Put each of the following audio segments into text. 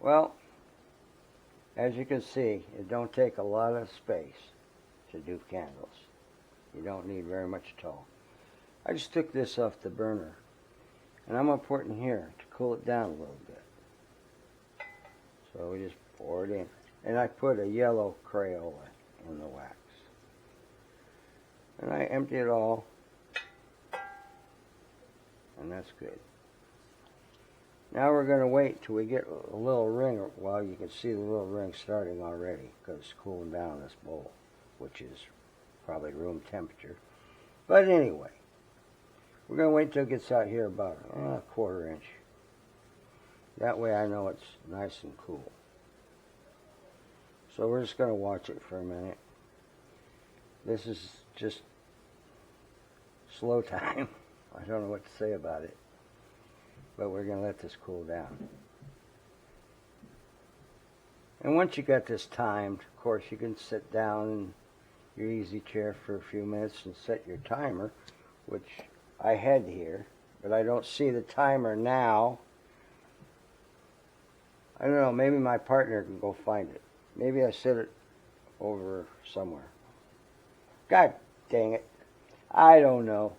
Well, as you can see, it don't take a lot of space to do candles. You don't need very much at all. I just took this off the burner, and I'm going to pour it in here to cool it down a little bit. So we just pour it in. And I put a yellow Crayola in the wax. And I empty it all, and that's good. Now we're going to wait till we get a little ring. Well, you can see the little ring starting already because it's cooling down this bowl, which is probably room temperature. But anyway, we're going to wait till it gets out here about a quarter inch. That way I know it's nice and cool. So we're just going to watch it for a minute. This is just slow time. I don't know what to say about it. But we're going to let this cool down. And once you got this timed, of course, you can sit down in your easy chair for a few minutes and set your timer, which I had here, but I don't see the timer now. I don't know, maybe my partner can go find it. Maybe I set it over somewhere. God dang it. I don't know.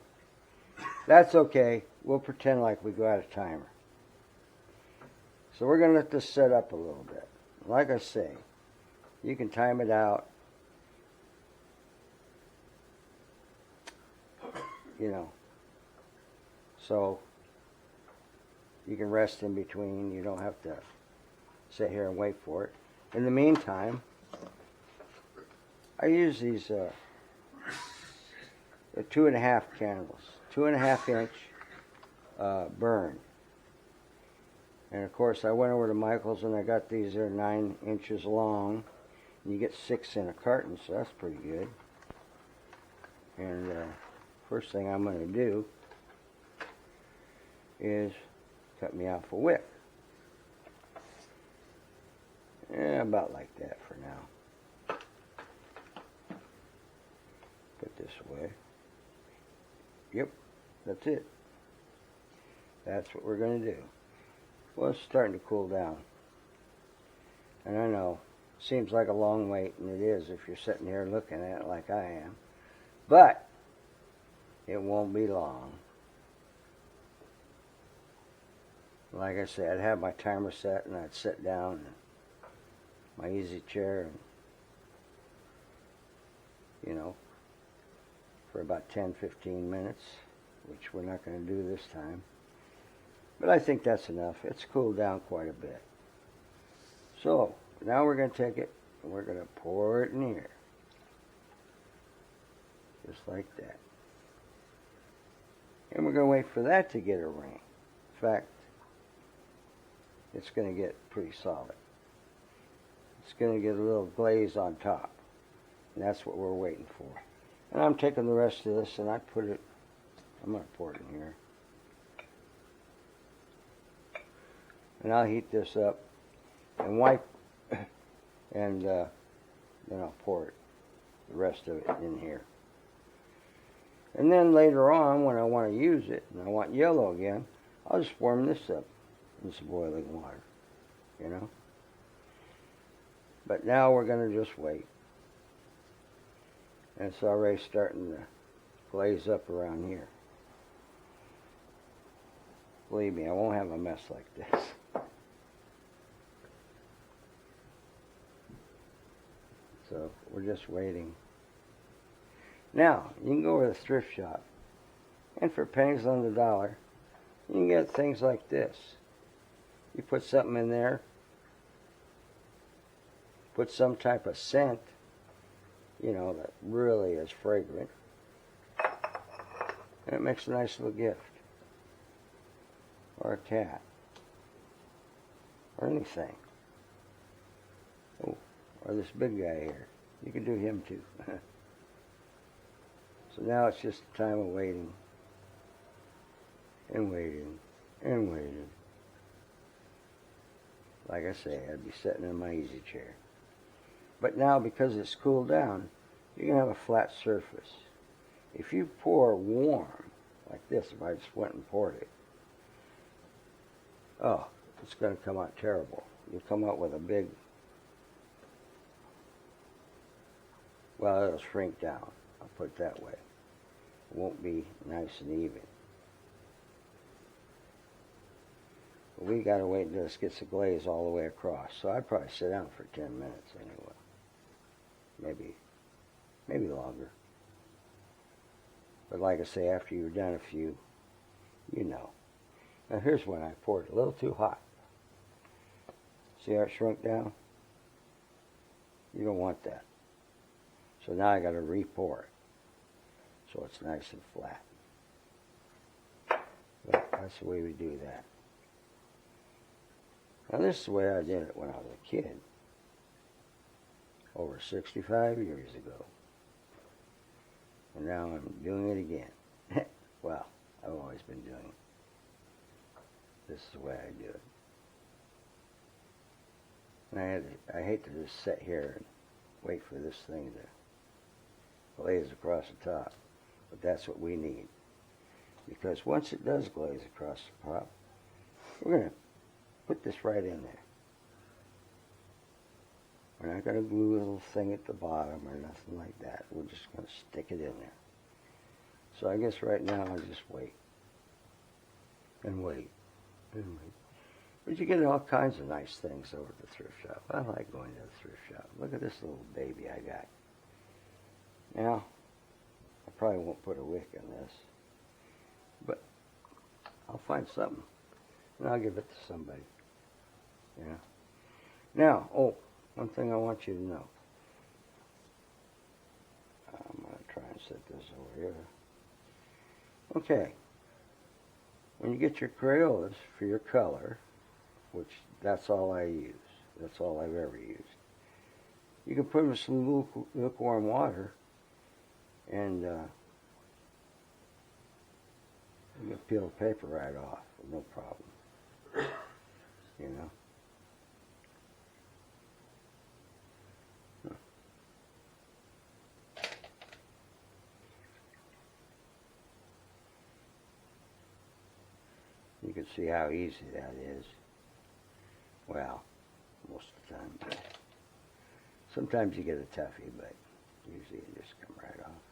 That's okay. We'll pretend like we got a timer. So we're going to let this set up a little bit. Like I say, you can time it out. You know. So you can rest in between. You don't have to sit here and wait for it. In the meantime, I use these 2.5 candles, 2.5 inch burn. And of course I went over to Michael's and I got these. They're 9 inches long. And you get 6 in a carton, so that's pretty good. And first thing I'm going to do is cut me off a wick. About like that for now. Put this away. Yep, that's it. That's what we're going to do. Well, it's starting to cool down. And I know, seems like a long wait, and it is if you're sitting here looking at it like I am. But it won't be long. Like I said, I'd have my timer set, and I'd sit down in my easy chair, and, you know, for about 10-15 minutes, which we're not going to do this time. But I think that's enough. It's cooled down quite a bit. So, now we're going to take it, and we're going to pour it in here. Just like that. And we're going to wait for that to get a ring. In fact, it's going to get pretty solid. It's going to get a little glaze on top. And that's what we're waiting for. And I'm taking the rest of this and I'm going to pour it in here. And I'll heat this up and wipe, and then I'll pour it, the rest of it in here. And then later on, when I want to use it, and I want yellow again, I'll just warm this up in some boiling water, you know. But now we're going to just wait. And it's already starting to glaze up around here. Believe me, I won't have a mess like this. So we're just waiting. Now, you can go to the thrift shop, and for pennies on the dollar, you can get things like this. You put something in there, put some type of scent, you know, that really is fragrant, and it makes a nice little gift. Or a cat. Or anything. Oh, or this big guy here. You can do him too. So now it's just a time of waiting. And waiting. And waiting. Like I say, I'd be sitting in my easy chair. But now, because it's cooled down, you can have a flat surface. If you pour warm, like this, if I just went and poured it, oh, it's going to come out terrible. you come up with a big, well, it'll shrink down. I'll put it that way. It won't be nice and even. But we got to wait until this gets the glaze all the way across. So I'd probably sit down for 10 minutes anyway. Maybe longer. But like I say, after you've done a few, you know. Now here's when I poured it a little too hot. See how it shrunk down? You don't want that. So now I got to re-pour it so it's nice and flat. But that's the way we do that. Now this is the way I did it when I was a kid, over 65 years ago. And now I'm doing it again. Well, I've always been doing it. This is the way I do it. And I hate to just sit here and wait for this thing to glaze across the top. But that's what we need. Because once it does glaze across the top, we're going to put this right in there. We're not going to glue a little thing at the bottom or nothing like that. We're just going to stick it in there. So I guess right now I'll just wait. And wait. And wait. But you get all kinds of nice things over at the thrift shop. I like going to the thrift shop. Look at this little baby I got. Now, I probably won't put a wick in this. But I'll find something. And I'll give it to somebody. Yeah. Now, one thing I want you to know. I'm going to try and set this over here. Okay. When you get your Crayolas for your color, which that's all I use. That's all I've ever used. You can put them in some lukewarm water and you can peel the paper right off with no problem. You know? You can see how easy that is. Well, most of the time. But sometimes you get a toughie, but usually it just comes right off.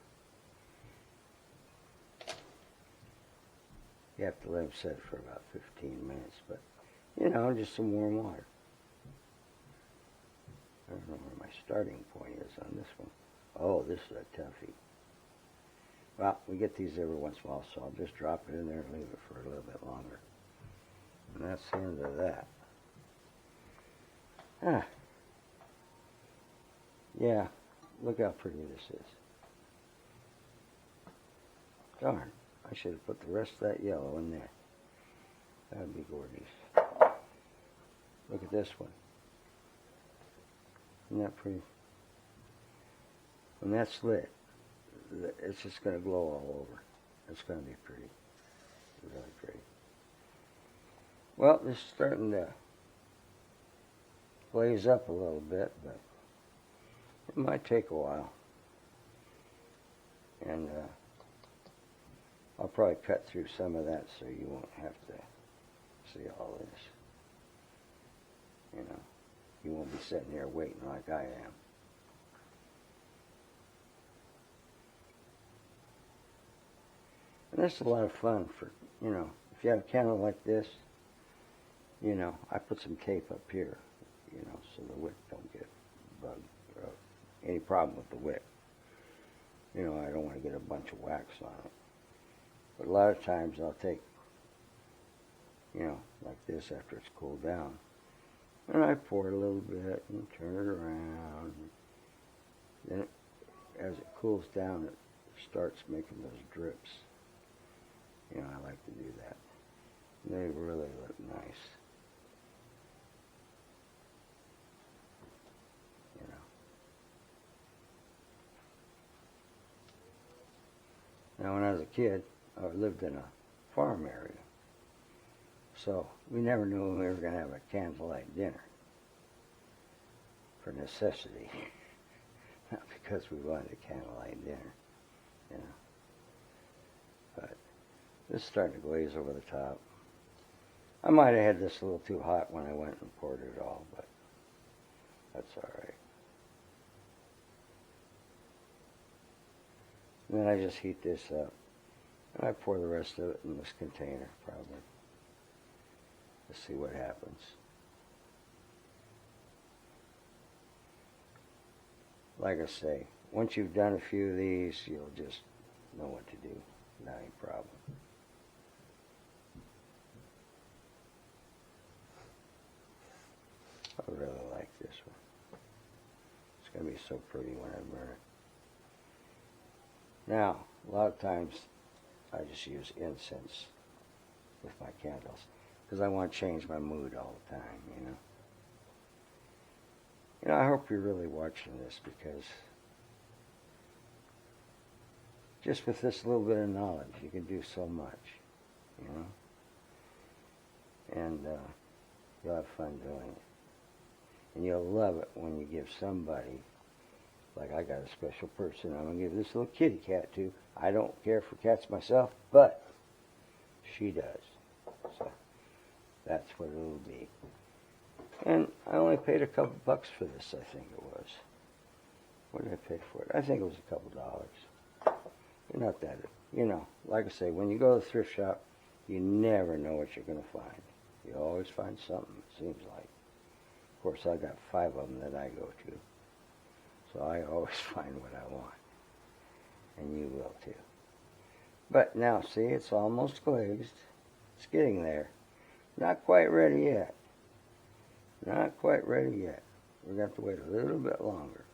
You have to let them sit for about 15 minutes, but, you know, just some warm water. I don't know where my starting point is on this one. Oh, this is a toughie. Well, we get these every once in a while, so I'll just drop it in there and leave it for a little bit longer. And that's the end of that. Yeah, look how pretty this is. Darn, I should have put the rest of that yellow in there. That would be gorgeous. Look at this one. Isn't that pretty? When that's lit, it's just going to glow all over. It's going to be pretty. Really pretty. Well, this is starting to glaze up a little bit, but it might take a while. And I'll probably cut through some of that so you won't have to see all this. You know, you won't be sitting there waiting like I am. And this is a lot of fun for, you know, if you have a candle like this, you know, I put some tape up here, you know, so the wick don't get bugged or any problem with the wick. You know, I don't want to get a bunch of wax on it. But a lot of times I'll take, you know, like this after it's cooled down, and I pour it a little bit and turn it around. Then as it cools down, it starts making those drips. You know, I like to do that. They really look nice. You know. Now, when I was a kid, I lived in a farm area. So we never knew we were going to have a candlelight dinner. For necessity. Not because we wanted a candlelight dinner. You know. But this is starting to glaze over the top. I might have had this a little too hot when I went and poured it all, but that's alright. And then I just heat this up. And I pour the rest of it in this container, probably. Let's see what happens. Like I say, once you've done a few of these, you'll just know what to do. Not any problem. I really like this one. It's going to be so pretty when I burn it. Now, a lot of times I just use incense with my candles because I want to change my mood all the time, you know. You know, I hope you're really watching this because just with this little bit of knowledge, you can do so much, you know. And you'll have fun doing it. And you'll love it when you give somebody, like I got a special person I'm going to give this little kitty cat to. I don't care for cats myself, but she does. So that's what it'll be. And I only paid a couple bucks for this, I think it was. What did I pay for it? I think it was a couple dollars. Not that, you know, like I say, when you go to the thrift shop, you never know what you're going to find. You always find something, it seems like. Of course, I got 5 of them that I go to. So I always find what I want. And you will too. But now, see, it's almost glazed. It's getting there. Not quite ready yet. Not quite ready yet. We're going to have to wait a little bit longer.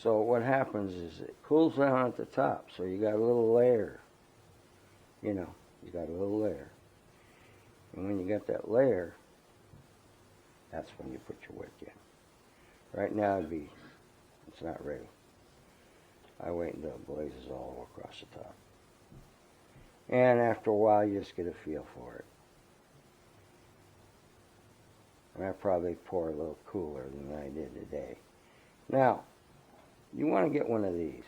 So what happens is it cools down at the top. So you got a little layer. You know, you got a little layer. And when you get that layer, that's when you put your wick in. Right now it's not ready. I wait until it blazes all across the top. And after a while, you just get a feel for it. And I probably pour a little cooler than I did today. Now, you want to get one of these.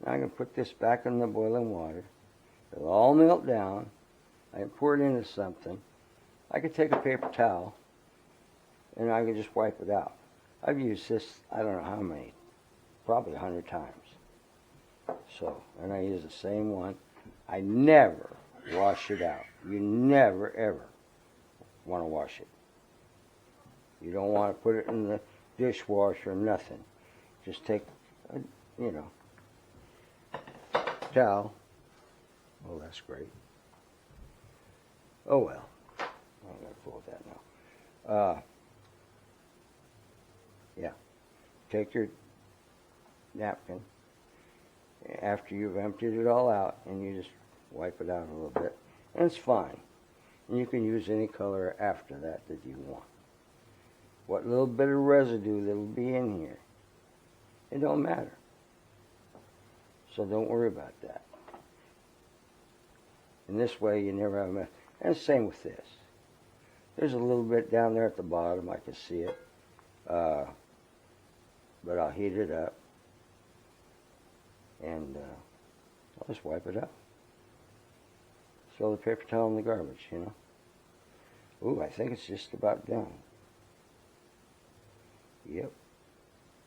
Now I can put this back in the boiling water. It'll all melt down. I can pour it into something. I could take a paper towel and I could just wipe it out. I've used this, I don't know how many, probably 100 times. So, and I use the same one. I never wash it out. You never, ever want to wash it. You don't want to put it in the dishwasher or nothing. Just take, you know, towel. Oh, that's great. Oh, well. I'm going to fool with that now. Yeah. Take your napkin after you've emptied it all out, and you just wipe it out a little bit. And it's fine. And you can use any color after that you want. What little bit of residue that will be in here, it don't matter. So don't worry about that. And this way you never have a mess. And the same with this. There's a little bit down there at the bottom. I can see it. But I'll heat it up. And I'll just wipe it up. Throw the paper towel in the garbage, you know. Ooh, I think it's just about done. Yep.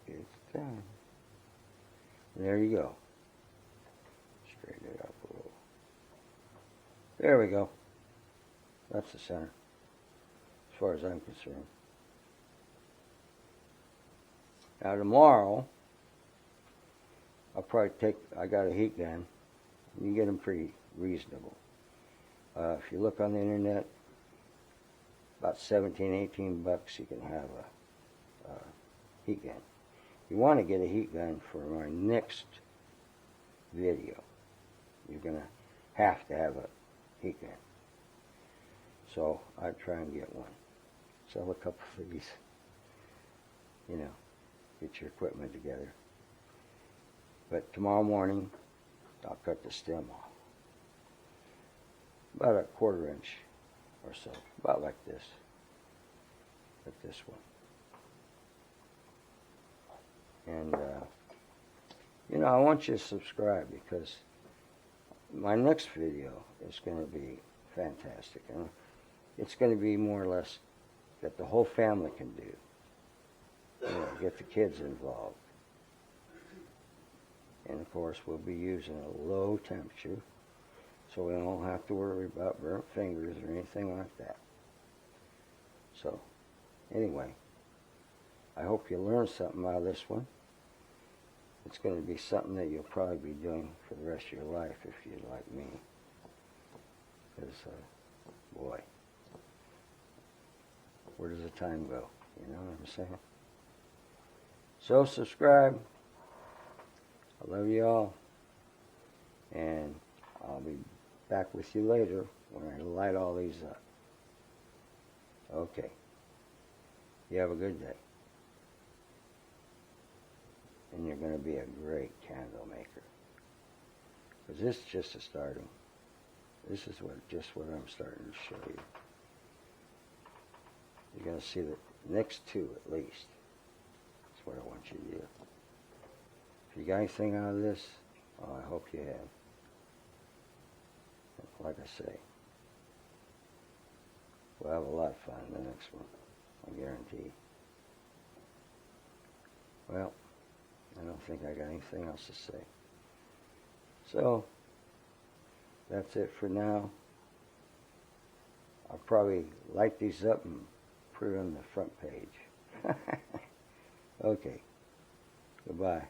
It's done. And there you go. Straighten it up a little. There we go. That's the center, as far as I'm concerned. Now tomorrow, I'll probably I got a heat gun. You can get them pretty reasonable. If you look on the internet, about 17, 18 bucks, you can have a heat gun. You want to get a heat gun for my next video. You're going to have a heat gun. So I'd try and get one. Sell a couple of these. You know, get your equipment together. But tomorrow morning, I'll cut the stem off. About a 1/4 inch or so. About like this. Like this one. And, you know, I want you to subscribe because my next video is going to be fantastic. And it's going to be more or less that the whole family can do. You know, get the kids involved. And of course, we'll be using a low temperature, so we don't have to worry about burnt fingers or anything like that. So, anyway, I hope you learned something out of this one. It's going to be something that you'll probably be doing for the rest of your life if you're like me. Because, boy, where does the time go? You know what I'm saying? So subscribe. I love you all. And I'll be back with you later when I light all these up. Okay. You have a good day. And you're going to be a great candle maker. Because this is just a starting. This is just what I'm starting to show you. You're going to see the next two at least. That's what I want you to do. If you got anything out of this, well, I hope you have. Like I say, we'll have a lot of fun in the next one, I guarantee. Well, I don't think I got anything else to say. So, that's it for now. I'll probably light these up and put it on the front page. Okay. Goodbye.